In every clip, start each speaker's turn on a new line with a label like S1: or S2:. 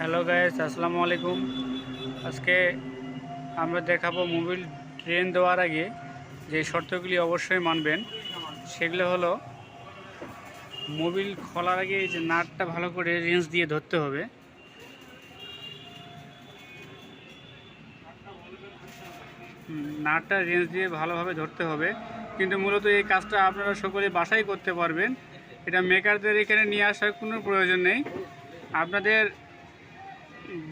S1: Hello guys, আসসালামু আলাইকুম। আজকে আমরা দেখাবো মোবিল ড্রেন দেওয়ার আগে যে শর্তগুলি অবশ্যই মানবেন সেগুলো হলো, মোবিল খোলার আগে এই যে নাটটা ভালো করে রেঞ্জ দিয়ে ধরতে হবে। নাটটা রেঞ্জ দিয়ে ভালোভাবে ধরতে হবে, কিন্তু মূলত এই কাজটা আপনারা সকলে বাসায় করতে পারবেন। এটা মেকারদের এখানে নিয়ে আসার কোনো প্রয়োজন নেই। আপনাদের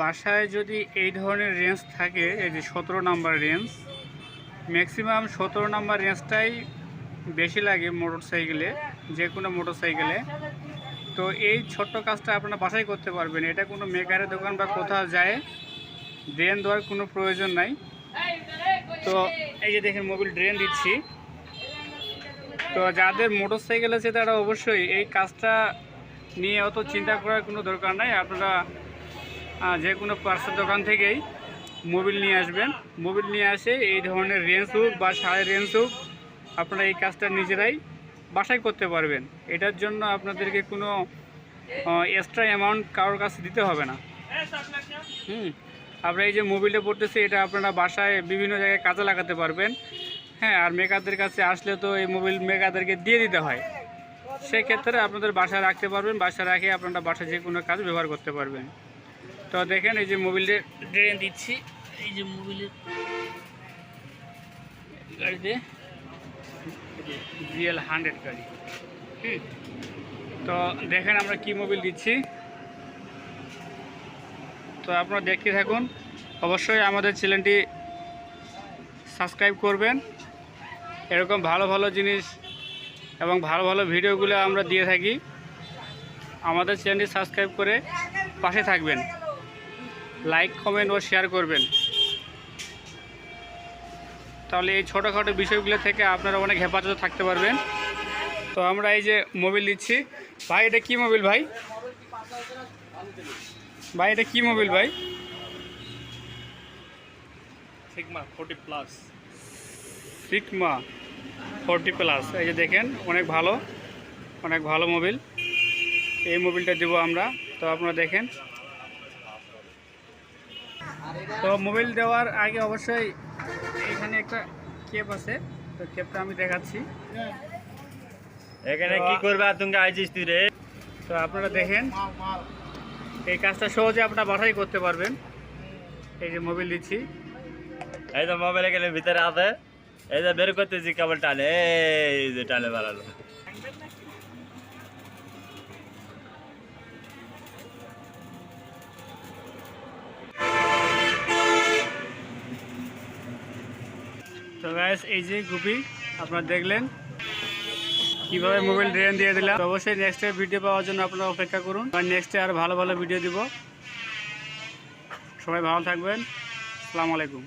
S1: বাসায় যদি এই ধরনের রেঞ্জ থাকে, এই যে 17 নাম্বার রেঞ্জ, ম্যাক্সিমাম 17 নাম্বার রেঞ্জটাই বেশি লাগে মোটরসাইকেলে, যে কোনো মোটরসাইকেলে। তো এই ছোট্ট কাজটা আপনারা বাসায় করতে পারবেন। এটা কোনো মেকারের দোকান বা কোথাও যায় ড্রেন দেওয়ার কোনো প্রয়োজন নাই। তো এই যে দেখেন মোবিল ড্রেন দিচ্ছি। তো যাদের মোটরসাইকেল আছে তারা অবশ্যই এই কাজটা নিয়ে অত চিন্তা করার কোনো দরকার নাই। আপনারা যে কোনো পার্সের দোকান থেকেই মোবিল নিয়ে আসবেন। মোবিল নিয়ে আসে এই ধরনের রেঞ্জ হোক বা সাড়ে রেঞ্জ হোক, আপনারা এই কাজটা নিজেরাই বাসায় করতে পারবেন। এটার জন্য আপনাদেরকে কোনো এক্সট্রা অ্যামাউন্ট কারোর কাছে দিতে হবে না। আপনারা এই যে মোবিলটা পড়তেছে, এটা আপনারা বাসায় বিভিন্ন জায়গায় কাজে লাগাতে পারবেন। হ্যাঁ, আর মেকারদের কাছে আসলে তো এই মোবিল মেকারদেরকে দিয়ে দিতে হয়। সেক্ষেত্রে আপনাদের বাসায় রাখতে পারবেন, বাসায় রাখে আপনারা বাসায় যে কোনো কাজ ব্যবহার করতে পারবেন। তো দেখেন এই যে মোবিলের ড্রেন দিচ্ছি, এই যে মোবিলের গাড়িতে GL100 গাড়ি। তো দেখেন আমরা কি মোবিল দিচ্ছি। তো আপনারা দেখতে থাকুন। অবশ্যই আমাদের চ্যানেলটি সাবস্ক্রাইব করবেন। এরকম ভালো ভালো জিনিস এবং ভালো ভালো ভিডিওগুলো আমরা দিয়ে থাকি। আমাদের চ্যানেলটি সাবস্ক্রাইব করে পাশে থাকবেন, লাইক কমেন্ট ও শেয়ার করবেন। তাহলে এই ছোটোখাটো বিষয়গুলো থেকে আপনারা অনেক হেফাজতে থাকতে পারবেন। তো আমরা এই যে মোবিল দিচ্ছি। ভাই এটা কি মোবিল ভাই? ভাই এটা কি মোবিল ভাই?
S2: সিগমা 40+।
S1: সিগমা 40+। এই যে দেখেন অনেক ভালো মোবিল। এই মোবিলটা দেবো আমরা। তো আপনারা দেখেন। তো মোবিল দেওয়ার আগে অবশ্যই এখানে একটা কেপ আছে, তো কেপটা আমি দেখাচ্ছি।
S2: এখানে কি করবে তুমি আইছিস তুই রে?
S1: তো আপনারা দেখেন এই কাজটা সহজে আপনারা বাসায় করতে পারবেন। এই যে মোবিল দিচ্ছি,
S2: এই তো মোবাইলে গেলে ভিতরে আছে, এই যে বের করতেছি কেবল টানে, এই যে টানে বাড়ালো।
S1: তো গাইস এই যে গুপি আপনারা দেখলেন কিভাবে মোবাইল ড্রেন দিয়ে দিলাম। অবশ্যই নেক্সট ভিডিও পাওয়ার জন্য আপনারা অপেক্ষা করুন, আর নেক্সটে আর ভালো ভালো ভিডিও দিব। সবাই ভালো থাকবেন। আসসালামু আলাইকুম।